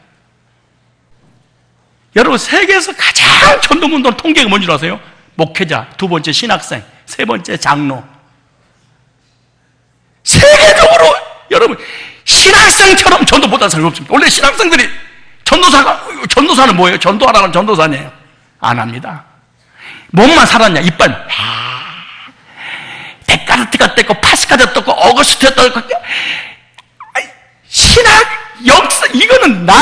여러분 세계에서 가장 전도문도 통계가 뭔지 아세요? 목회자, 두 번째 신학생, 세 번째 장로. 세계적으로 여러분 신학생처럼 전도 못하는 사람이 없습니다. 원래 신학생들이 전도사는 뭐예요? 전도하라는 전도사니에요. 안 합니다. 몸만 살았냐? 이빨 데카르트가 떴고 파스칼이 떴고 어거스트가 떴고, 신학 역사 이거는 날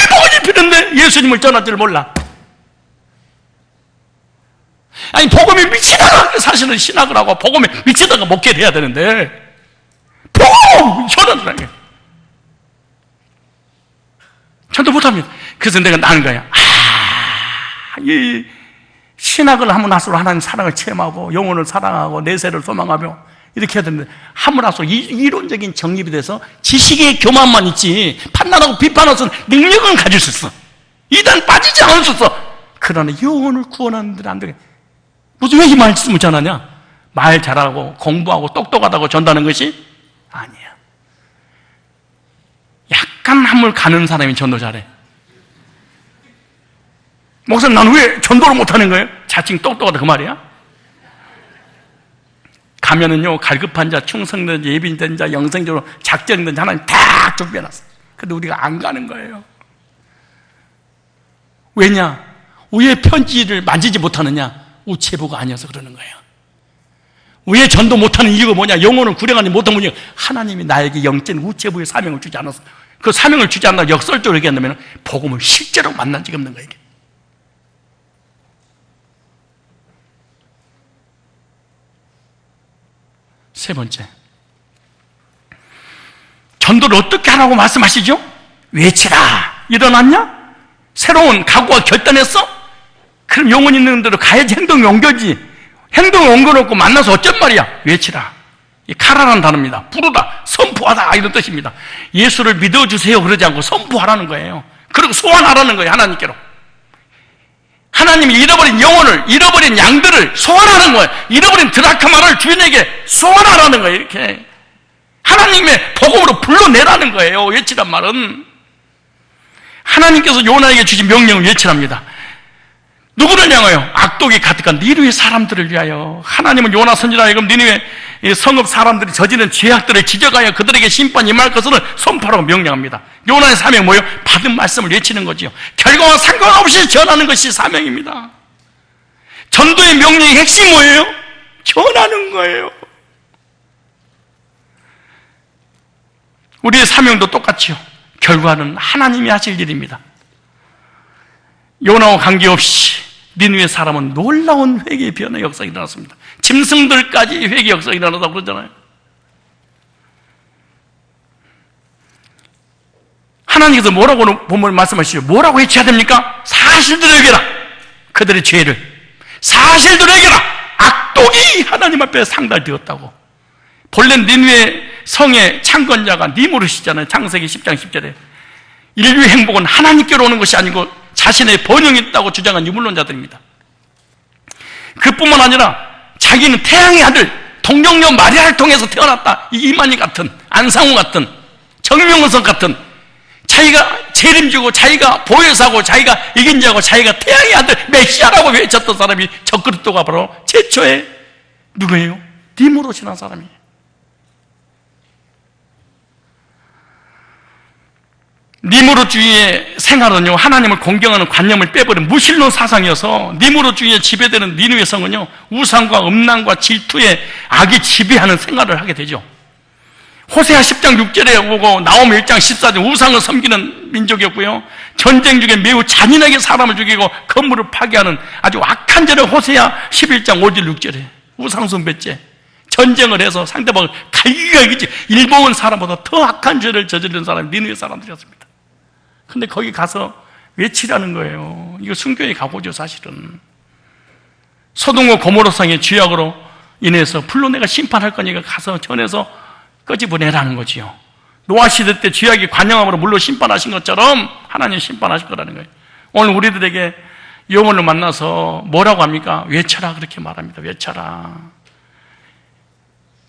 보고 입히는데 예수님을 전할 줄 몰라. 아니 복음에 미치다가 사실은 신학을 하고 복음에 미치다가 목회를 해야 되는데 복음 전하더라는 거예요. 전도 못합니다. 그래서 내가 나는 거야. 이 신학을 하면 할수록 하나님 사랑을 체험하고 영혼을 사랑하고 내세를 소망하며 이렇게 해야 되는데, 하면 할수록 이론적인 정립이 돼서 지식의 교만만 있지 판단하고 비판할 수 있는 능력은 가질 수 있어. 이단 빠지지 않을 수 있어. 그러나 영혼을 구원하는 데는 안 되게. 무슨 왜 이 말씀을 전하냐? 말 잘하고 공부하고 똑똑하다고 전도하는 것이 아니야. 약간 한물 가는 사람이 전도 잘해. 목사님, 나는 왜 전도를 못하는 거예요? 자칭 똑똑하다 그 말이야? 가면은요, 갈급한 자, 충성된 자, 예비된 자, 영성적으로 작정된 자 하나님 다 준비해놨어. 근데 우리가 안 가는 거예요. 왜냐? 왜 편지를 만지지 못하느냐? 우체부가 아니어서 그러는 거예요. 왜 전도 못하는 이유가 뭐냐? 영혼을 구령하지 못한 분이 하나님이 나에게 영적인 우체부의 사명을 주지 않았어. 그 사명을 주지 않는다 역설적으로 얘기한다면 복음을 실제로 만난 적이 없는 거예요. 세 번째, 전도를 어떻게 하라고 말씀하시죠? 외치라. 일어났냐? 새로운 각오가 결단했어? 그럼 영혼 있는 대로 가야지. 행동이 옮겨지. 행동이 옮겨놓고 만나서 어쩐 말이야? 외치라. 이 카라라는 단어입니다. 부르다, 선포하다 이런 뜻입니다. 예수를 믿어주세요 그러지 않고 선포하라는 거예요. 그리고 소환하라는 거예요. 하나님께로. 하나님이 잃어버린 영혼을, 잃어버린 양들을 소환하는 거예요. 잃어버린 드라크마를 주인에게 소환하라는 거예요. 이렇게 하나님의 복음으로 불러내라는 거예요. 외치란 말은 하나님께서 요나에게 주신 명령을 외치랍니다. 누구를 향하여? 악독이 가득한 니느웨 사람들을 위하여. 하나님은 요나 선지자에게 니느웨 성읍 사람들이 저지른 죄악들을 지적하여 그들에게 심판 임할 것을 선포하라고 명령합니다. 요나의 사명이 뭐예요? 받은 말씀을 외치는 거지요. 결과와 상관없이 전하는 것이 사명입니다. 전도의 명령의 핵심이 뭐예요? 전하는 거예요. 우리의 사명도 똑같이요. 결과는 하나님이 하실 일입니다. 요나와 관계없이 니느웨 사람은 놀라운 회개의 변화의 역사가 일어났습니다. 짐승들까지 회개 역사가 일어나다고 그러잖아요. 하나님께서 뭐라고 본문을 말씀하시죠? 뭐라고 외쳐야 됩니까? 사실대로 얘기해라. 그들의 죄를 사실대로 얘기해라. 악독이 하나님 앞에 상달되었다고. 본래 니느웨 성의 창건자가 니무롯이잖아요. 창세기 10장 10절에 인류의 행복은 하나님께로 오는 것이 아니고 자신의 번영이 있다고 주장한 유물론자들입니다. 그뿐만 아니라 자기는 태양의 아들 동정녀 마리아를 통해서 태어났다. 이만희 같은, 안상우 같은, 정명선 같은, 자기가 재림주고 자기가 보혜사고 자기가 이긴 자고 자기가 태양의 아들 메시아라고 외쳤던 사람이 적그리스도가 바로 최초의 누구예요? 니무롯이라는 사람이에요. 니무롯주의의 생활은요, 하나님을 공경하는 관념을 빼버린 무신론 사상이어서 니무롯주의에 지배되는 니느웨 성은요, 우상과 음란과 질투의 악이 지배하는 생활을 하게 되죠. 호세아 10장 6절에 오고 나옴 1장 14절 우상을 섬기는 민족이었고요, 전쟁 중에 매우 잔인하게 사람을 죽이고 건물을 파괴하는 아주 악한 죄를 호세아 11장 5절 6절에 우상 숭배죄, 전쟁을 해서 상대방을 갈기갈기지 일본 사람보다 더 악한 죄를 저지른 사람이 니느웨 사람들이었습니다. 근데 거기 가서 외치라는 거예요. 이거 순교의 각오죠, 사실은. 소돔과 고모라성의 죄악으로 인해서 불로 내가 심판할 거니까 가서 전해서 끄집어내라는 거지요. 노아 시대 때 죄악이 관영함으로 물로 심판하신 것처럼 하나님 심판하실 거라는 거예요. 오늘 우리들에게 영혼을 만나서 뭐라고 합니까? 외쳐라 그렇게 말합니다. 외쳐라.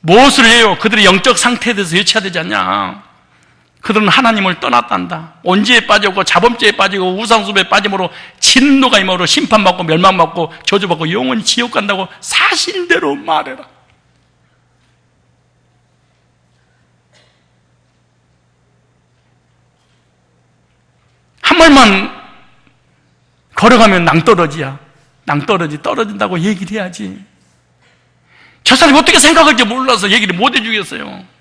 무엇을 해요? 그들의 영적 상태에 대해서 외쳐야 되지 않냐? 그들은 하나님을 떠났단다. 온지에 빠지고 자범죄에 빠지고 우상숭배에 빠짐으로 진노가 임하므로 심판받고 멸망받고 저주받고 영원히 지옥 간다고 사실대로 말해라. 한 말만 걸어가면 낭떠러지야. 낭떠러지 떨어진다고 얘기를 해야지. 저 사람이 어떻게 생각할지 몰라서 얘기를 못 해주겠어요.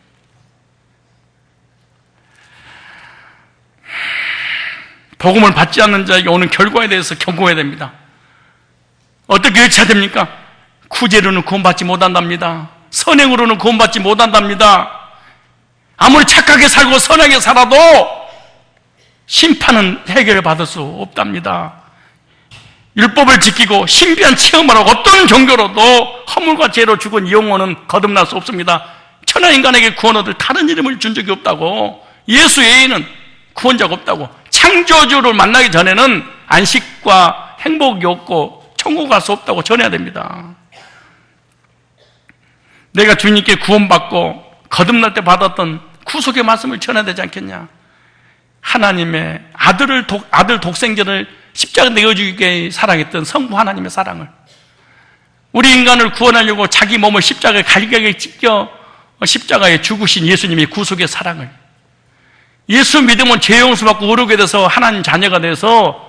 복음을 받지 않는 자에게 오는 결과에 대해서 경고해야 됩니다. 어떻게 외쳐야 됩니까? 구제로는 구원받지 못한답니다. 선행으로는 구원받지 못한답니다. 아무리 착하게 살고 선하게 살아도 심판은 해결받을 수 없답니다. 율법을 지키고 신비한 체험을 하고 어떤 종교로도 허물과 죄로 죽은 영혼은 거듭날 수 없습니다. 천하인간에게 구원 얻을 다른 이름을 준 적이 없다고, 예수 외에는 구원자가 없다고, 창조주를 만나기 전에는 안식과 행복이 없고 천국 갈 수 없다고 전해야 됩니다. 내가 주님께 구원받고 거듭날 때 받았던 구속의 말씀을 전해야 되지 않겠냐? 하나님의 아들 독생자를 십자가에 내어주기에 사랑했던 성부 하나님의 사랑을, 우리 인간을 구원하려고 자기 몸을 십자가에 갈기게 찢겨 십자가에 죽으신 예수님의 구속의 사랑을, 예수 믿으면 죄 용서받고 의롭게 돼서 하나님 자녀가 돼서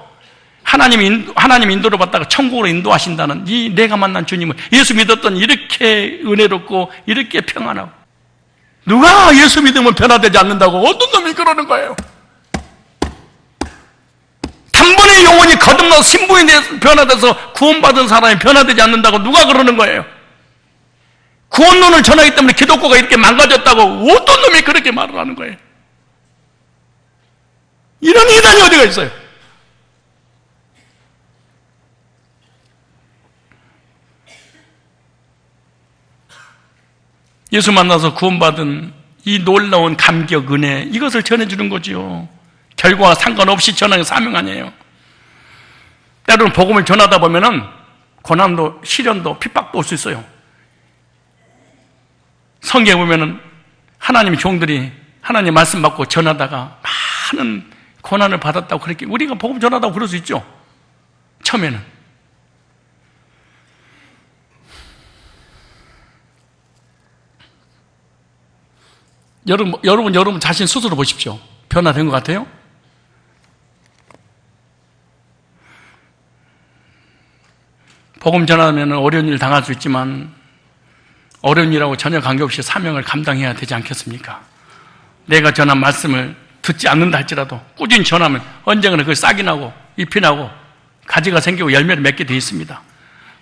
하나님 인도를 받다가 천국으로 인도하신다는 이 내가 만난 주님을, 예수 믿었던 이렇게 은혜롭고 이렇게 평안하고, 누가 예수 믿으면 변화되지 않는다고 어떤 놈이 그러는 거예요? 단번에 영혼이 거듭나서 신부에 대해서 변화돼서 구원받은 사람이 변화되지 않는다고 누가 그러는 거예요? 구원론을 전하기 때문에 기독교가 이렇게 망가졌다고 어떤 놈이 그렇게 말을 하는 거예요? 이런 이단이 어디가 있어요? 예수 만나서 구원받은 이 놀라운 감격, 은혜, 이것을 전해주는 거지요. 결과와 상관없이 전하는 사명 아니에요. 때로는 복음을 전하다 보면은 고난도, 시련도, 핍박도 올 수 있어요. 성경에 보면은 하나님의 종들이 하나님 말씀 받고 전하다가 많은 고난을 받았다고, 그렇게 우리가 복음 전하다고 그럴 수 있죠. 처음에는. 여러분 자신 스스로 보십시오. 변화된 것 같아요? 복음 전하면 어려운 일 당할 수 있지만 어려운 일하고 전혀 관계없이 사명을 감당해야 되지 않겠습니까? 내가 전한 말씀을 듣지 않는다 할지라도 꾸준히 전하면 언젠가는 그걸 싹이 나고 잎이 나고 가지가 생기고 열매를 맺게 되어 있습니다.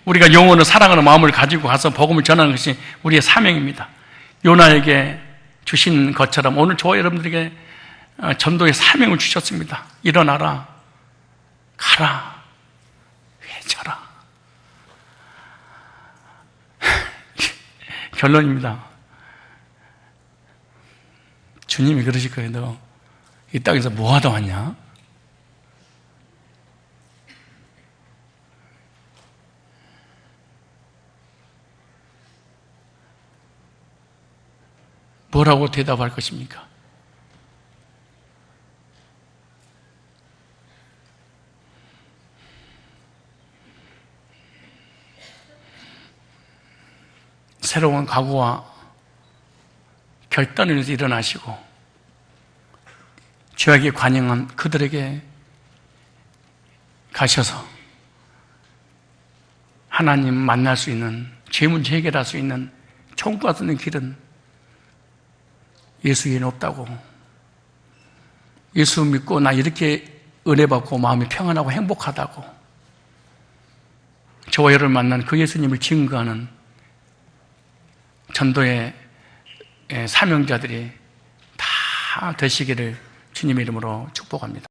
우리가 영혼을 사랑하는 마음을 가지고 가서 복음을 전하는 것이 우리의 사명입니다. 요나에게 주신 것처럼 오늘 저와 여러분들에게 전도의 사명을 주셨습니다. 일어나라, 가라, 외쳐라. 결론입니다. 주님이 그러실 거예요. 너 이 땅에서 뭐 하다 왔냐? 뭐라고 대답할 것입니까? 새로운 각오와 결단을 위해서 일어나시고 죄악에 관영한 그들에게 가셔서 하나님 만날 수 있는, 죄 문제 해결할 수 있는 천국 가는 길은 예수 위에는 없다고, 예수 믿고 나 이렇게 은혜 받고 마음이 평안하고 행복하다고, 저와 여러분을 만난 그 예수님을 증거하는 전도의 사명자들이 다 되시기를 주님의 이름으로 축복합니다.